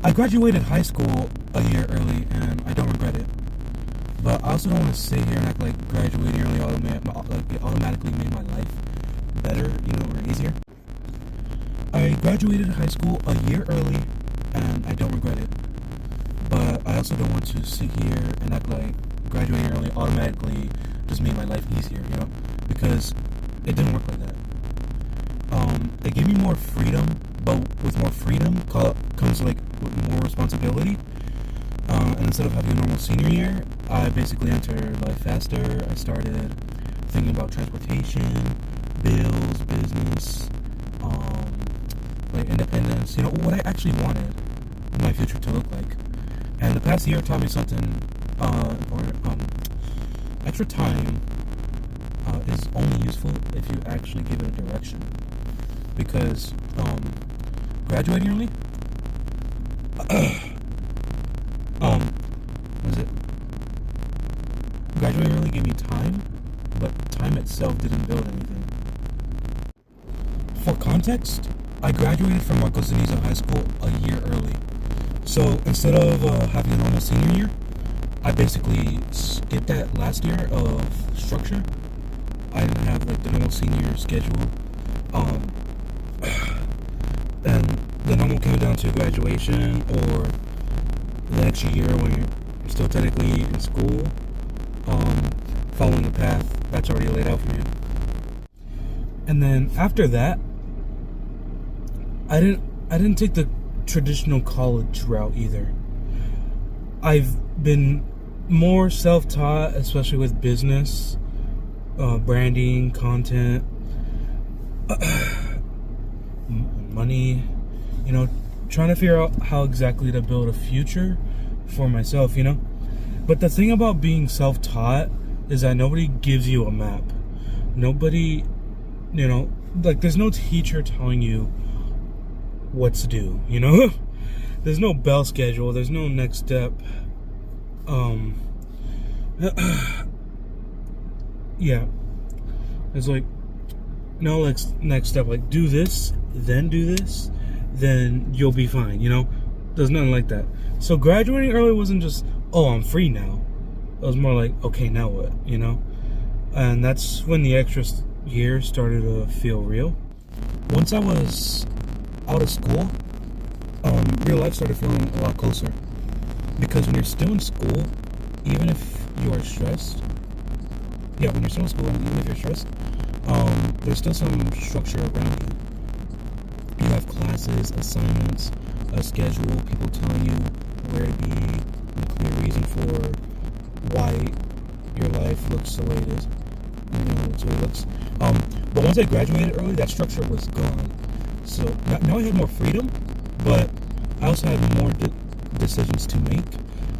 I graduated high school a year early, and I don't regret it. But I also don't want to sit here and act like graduating early it automatically made my life better, or easier. I graduated high school a year early, and I don't regret it. But I also don't want to sit here and act like graduating early automatically just made my life easier, because it didn't work like that. It gave me more freedom, but with more freedom comes with more responsibility. And instead of having a normal senior year, I basically entered life faster. I started thinking about transportation, bills, business, independence. What I actually wanted my future to look like. And the past year taught me something important. Extra time is only useful if you actually give it a direction. Because graduating early, was it? Graduating early gave me time, but time itself didn't build anything. For context, I graduated from Niza High School a year early. So instead of having a normal senior year, I basically skipped that last year of structure. I didn't have the normal senior schedule. And the normal came down to graduation or the next year when you're still technically in school, following the path that's already laid out for you. And then after that, I didn't take the traditional college route either. I've been more self-taught, especially with business, branding, content, money, trying to figure out how exactly to build a future for myself, But the thing about being self-taught is that nobody gives you a map. Nobody, there's no teacher telling you what to do, There's no bell schedule. There's no next step. Yeah. It's no next step. Do this, then do this, then you'll be fine, There's nothing like that. So graduating early wasn't just, oh, I'm free now. It was more like, okay, now what, And that's when the extra years started to feel real. Once I was out of school, real life started feeling a lot closer. Because when you're still in school, even if you are stressed, when you're still in school, and even if you're stressed, there's still some structure around you. You have classes, assignments, a schedule, people telling you where to be, and a clear reason for why your life looks the way it is. That's what it looks. But once I graduated early, that structure was gone. So now I had more freedom, but I also had more decisions to make.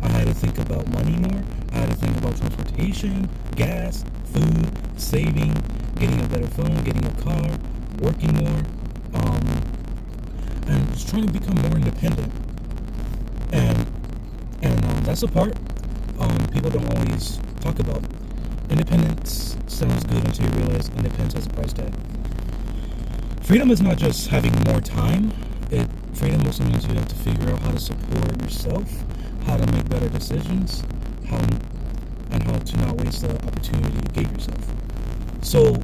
I had to think about money more. I had to think about transportation, gas, food, saving, getting a better phone, getting a car, working more, and just trying to become more independent. And that's the part people don't always talk about. Independence sounds good until you realize independence has a price tag. Freedom is not just having more time. Freedom also means you have to figure out how to support yourself, how to make better decisions, how to not waste the opportunity you gave yourself. So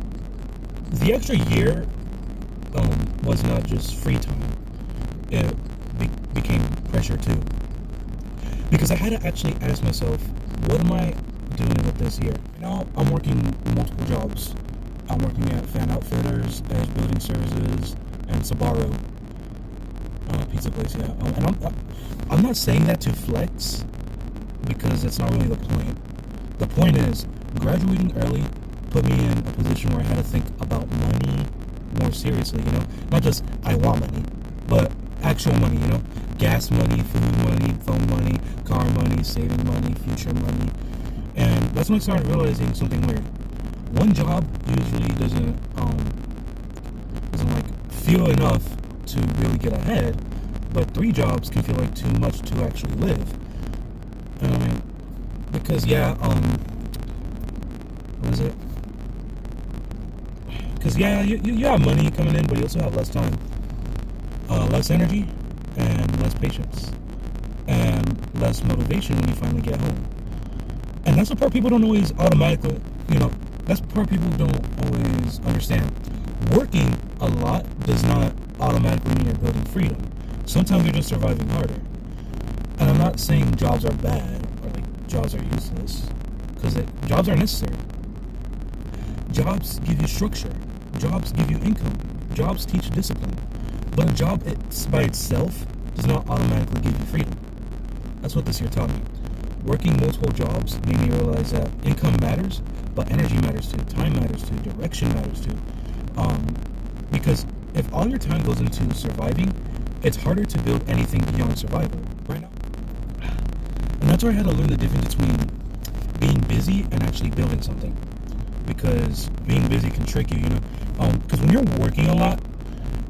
the extra year was not just free time. It became pressure too. Because I had to actually ask myself, what am I doing with this year? Now I'm working multiple jobs. I'm working at Fan Outfitters, Edge Building Services, and Sbarro, pizza place. Yeah, and I'm not saying that to flex, because that's not really the point. The point is, graduating early put me in a position where I had to think about money more seriously. Not just I want money, but actual money. Gas money, food money, phone money, car money, saving money, future money. And that's when I started realizing something weird. One job usually doesn't feel enough to really get ahead, but 3 jobs can feel like too much to actually live. Because what is it? Because you have money coming in, but you also have less time, less energy, and less patience and less motivation when you finally get home. And that's the part people don't always automatically, that's the part people don't always understand. Working a lot does not automatically mean you're building freedom. Sometimes you're just surviving harder. And I'm not saying jobs are bad or like jobs are useless, because jobs are necessary. Jobs give you structure. Jobs give you income. Jobs teach discipline. But a job by itself does not automatically give you freedom. That's what this year taught me. Working multiple jobs made me realize that income matters, but energy matters too, time matters too, direction matters too. Because if all your time goes into surviving, it's harder to build anything beyond survival right now. And that's where I had to learn the difference between being busy and actually building something. Because being busy can trick you, because when you're working a lot,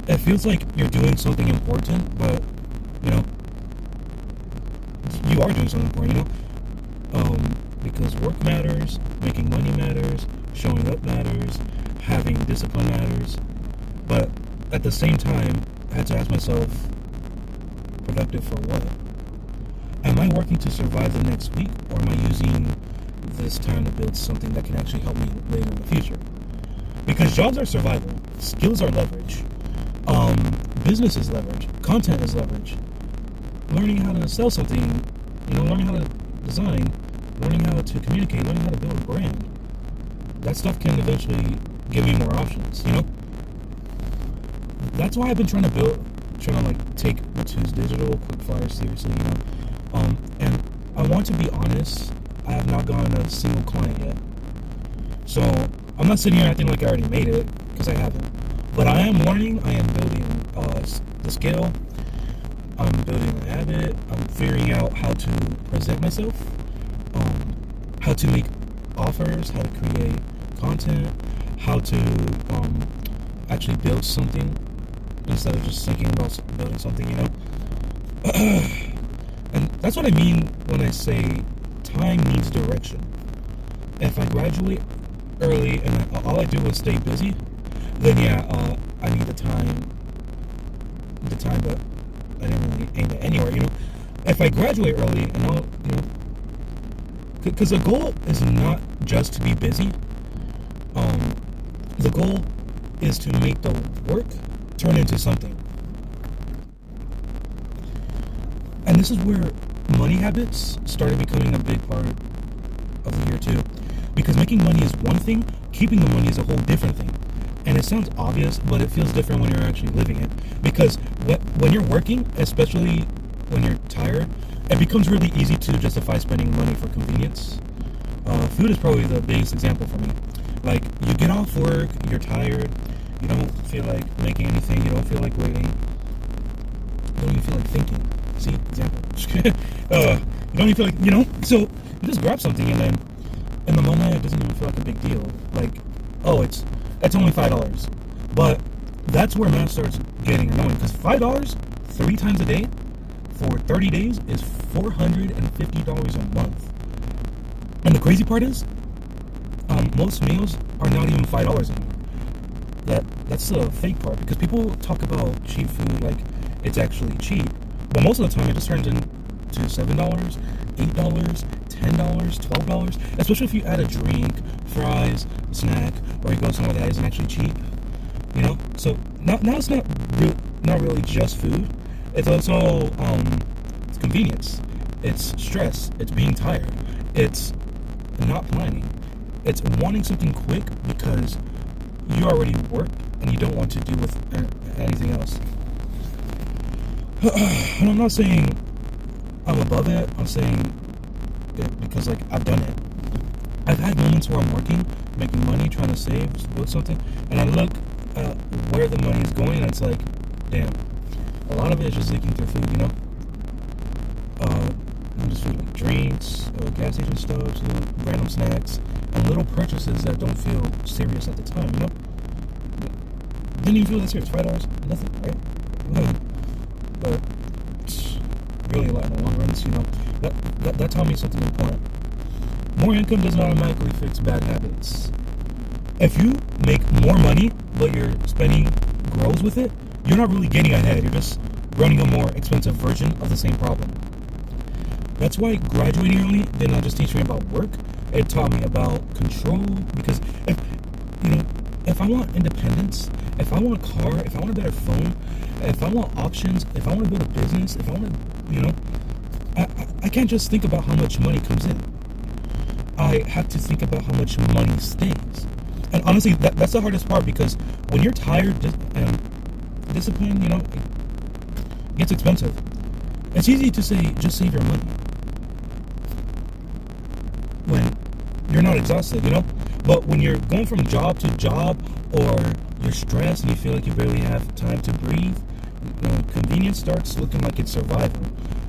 it feels like you're doing something important, but, you are doing something important, because work matters, making money matters, showing up matters, having discipline matters. But at the same time, I had to ask myself, productive for what? Am I working to survive the next week, or am I using this time to build something that can actually help me later in the future? Because jobs are survival, skills are leverage, business is leverage, content is leverage, learning how to sell something, learning how to design, learning how to communicate, learning how to build a brand. That stuff can eventually give me more options, That's why I've been trying to take Matuz digital quickfire seriously, And I want to be honest, I have not gotten a single client yet. So I'm not sitting here acting like I already made it, because I haven't. But I am learning, I am building the skill, I'm building a habit, I'm figuring out how to present myself, how to make offers, how to create content, how to actually build something instead of just thinking about building something, And that's what I mean when I say time needs direction. If I graduate early and all I do is stay busy, then I need the time, but I didn't really aim it anywhere, If I graduate early and I'll, because the goal is not just to be busy. The goal is to make the work turn into something. And this is where money habits started becoming a big part of the year too. Because making money is one thing, keeping the money is a whole different thing. And it sounds obvious, but it feels different when you're actually living it. Because when you're working, especially when you're tired, it becomes really easy to justify spending money for convenience. Food is probably the biggest example for me. Like, you get off work, you're tired, you don't feel like making anything, you don't feel like waiting, you don't even feel like thinking. See, example. You don't even feel like, so you just grab something, and then in the moment it doesn't even feel like a big deal. Like, oh, it's only $5. But that's where math starts getting annoying, because $5 3 times a day for 30 days is $450 a month. And the crazy part is, most meals are not even $5 anymore. That's the fake part, because people talk about cheap food like it's actually cheap, but most of the time it just turns into $7, $8, $10, $12, especially if you add a drink, fries, a snack, or you go somewhere that isn't actually cheap. So now it's not really just food. It's also it's convenience. It's stress. It's being tired. It's not planning. It's wanting something quick because you already work and you don't want to do with anything else. And I'm not saying I'm above it. I'm saying it because I've done it. I've had moments where I'm working, making money, trying to save, build something, and I look at where the money is going, and it's like, damn, a lot of it is just leaking through food, just food like drinks, gas station stops, random snacks, and little purchases that don't feel serious at the time, Didn't even feel that serious. $5, nothing, right? But it's really a lot in the long run. That taught me something important. More income doesn't automatically fix bad habits. If you make more money, but your spending grows with it, you're not really getting ahead. You're just running a more expensive version of the same problem. That's why graduating early did not just teach me about work, it taught me about control. Because if I want independence, if I want a car, if I want a better phone, if I want options, if I want to build a business, if I want to, I can't just think about how much money comes in. I have to think about how much money stays. And honestly, that's the hardest part, because when you're tired and discipline, it gets expensive. It's easy to say, just save your money when you're not exhausted, But when you're going from job to job, or you're stressed and you feel like you barely have time to breathe, convenience starts looking like it's survival.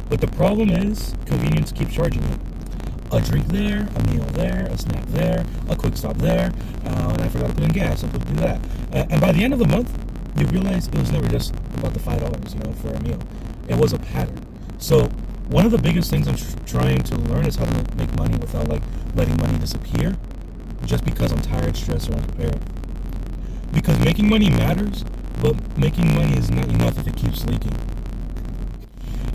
But the problem is, convenience keeps charging you. A drink there, a meal there, a snack there, a quick stop there, and I forgot to put in gas, I forgot to do that. And by the end of the month, you realize it was never just about the $5, for a meal. It was a pattern. So one of the biggest things I'm trying to learn is how to make money without letting money disappear just because I'm tired, stressed, or unprepared. Because making money matters, but making money is not enough if it keeps leaking.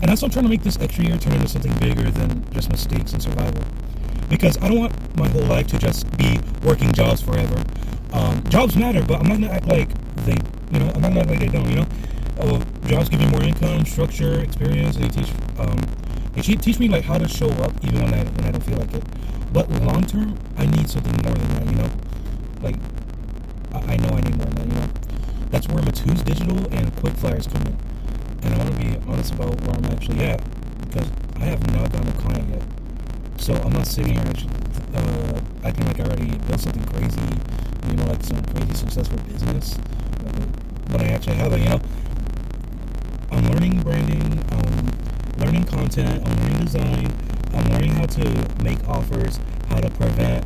And that's why I'm trying to make this extra year turn into something bigger than just mistakes and survival. Because I don't want my whole life to just be working jobs forever. Jobs matter, but I'm not gonna act like they, I'm not gonna act like they don't. Jobs give me more income, structure, experience, and they teach me how to show up even when I don't feel like it. But long term, I need something more than that. I know I need more than that. That's where Matuz Digital and Quick Flyers come in. And I want to be honest about where I'm actually at, because I have not gotten a client yet. So I'm not sitting here acting like I already built something crazy, like some crazy successful business. When I actually have it, I'm learning branding, learning content, I'm learning design, I'm learning how to make offers, how to prevent,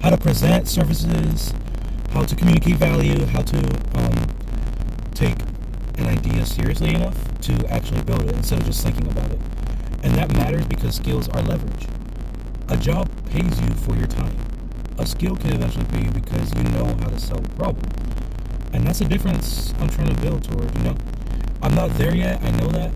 how to present services, how to communicate value, how to take an idea seriously enough to actually build it instead of just thinking about it. And that matters because skills are leverage. A job pays you for your time. A skill can eventually pay you because you know how to solve a problem. And that's the difference I'm trying to build toward, I'm not there yet, I know that.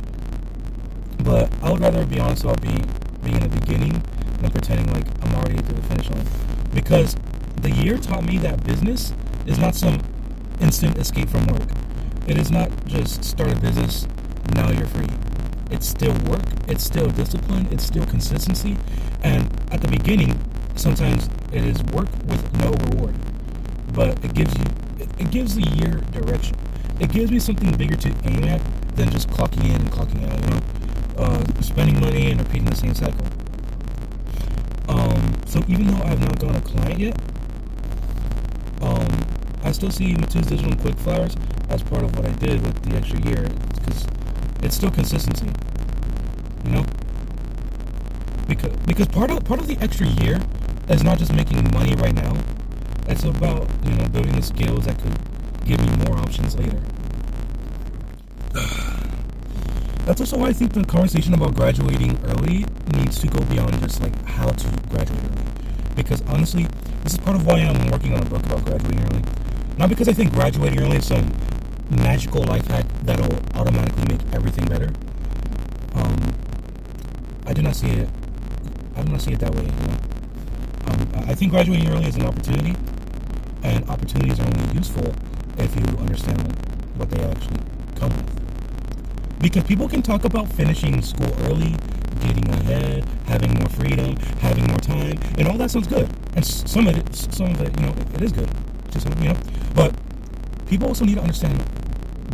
But I would rather be honest about being in the beginning than pretending like I'm already to the finish line. Because the year taught me that business is not some instant escape from work. It is not just start a business, now you're free. It's still work, it's still discipline, it's still consistency. And at the beginning, sometimes it is work with no reward. But it gives the year direction. It gives me something bigger to aim at than just clocking in and clocking out, spending money and repeating the same cycle. So even though I have not gotten a client yet, I still see Matuz Digital and Quick Flyers as part of what I did with the extra year, because it's still consistency, because part of the extra year is not just making money right now. It's about building the skills that could give me more options later. That's also why I think the conversation about graduating early needs to go beyond just how to graduate early. Because honestly, this is part of why I'm working on a book about graduating early. Not because I think graduating early is some magical life hack that'll automatically make everything better. I do not see it that way. I think graduating early is an opportunity, and opportunities are only useful if you understand what they actually come with. Because people can talk about finishing school early, getting ahead, having more freedom, having more time, and all that sounds good. And some of it, it is good. But people also need to understand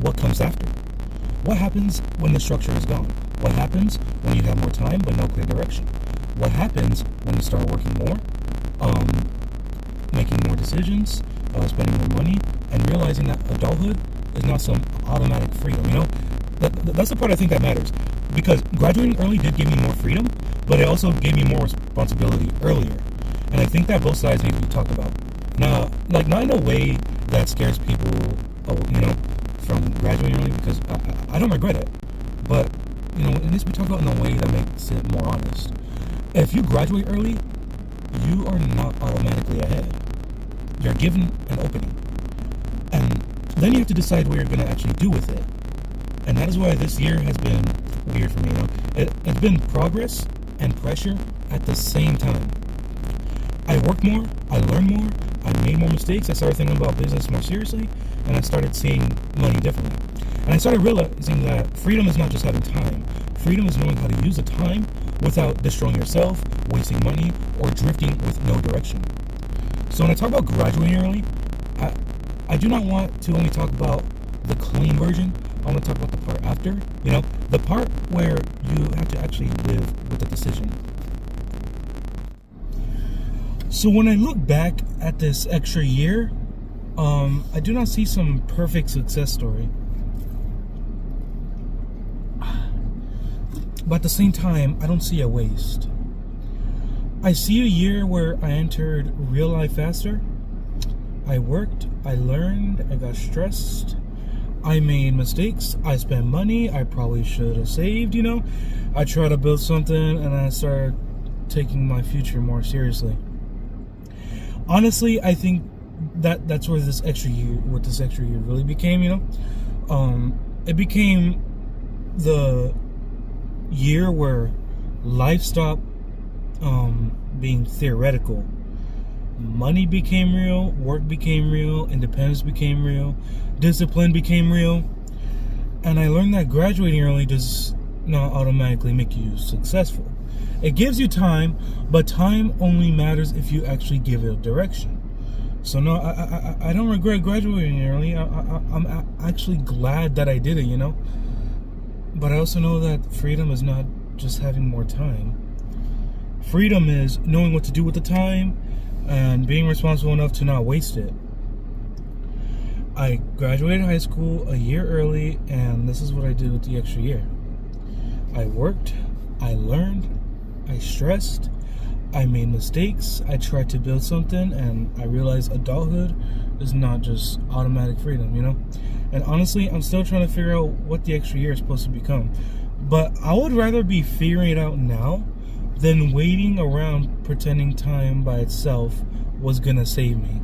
what comes after. What happens when the structure is gone? What happens when you have more time but no clear direction? What happens when you start working more, making more decisions, spending more money, and realizing that adulthood is not some automatic freedom, That's the part I think that matters. Because graduating early did give me more freedom, but it also gave me more responsibility earlier. And I think that both sides need to be talked about. Now, not in a way that scares people, from graduating early, because I don't regret it. But, it needs to be talked about in a way that makes it more honest. If you graduate early, you are not automatically ahead. You're given an opening. And then you have to decide what you're going to actually do with it. And that is why this year has been weird for me. It's been progress and pressure at the same time. I worked more, I learned more, I made more mistakes, I started thinking about business more seriously, and I started seeing money differently. And I started realizing that freedom is not just having time. Freedom is knowing how to use the time without destroying yourself, wasting money, or drifting with no direction. So when I talk about graduating early, I do not want to only talk about the clean version. I want to talk about the part after, the part where you have to actually live with the decision. So when I look back at this extra year, I do not see some perfect success story. But at the same time, I don't see a waste. I see a year where I entered real life faster. I worked, I learned, I got stressed, I made mistakes, I spent money I probably should have saved, I tried to build something and I started taking my future more seriously. Honestly, I think that's where this extra year really became, it became the year where life stopped being theoretical. Money became real, work became real, independence became real, discipline became real, and I learned that graduating early does not automatically make you successful. It gives you time, but time only matters if you actually give it a direction. So no, I don't regret graduating early. I'm actually glad that I did it, But I also know that freedom is not just having more time. Freedom is knowing what to do with the time and being responsible enough to not waste it. I graduated high school a year early, and this is what I did with the extra year. I worked, I learned, I stressed, I made mistakes, I tried to build something, and I realized adulthood is not just automatic freedom, And honestly, I'm still trying to figure out what the extra year is supposed to become. But I would rather be figuring it out now than waiting around pretending time by itself was gonna save me.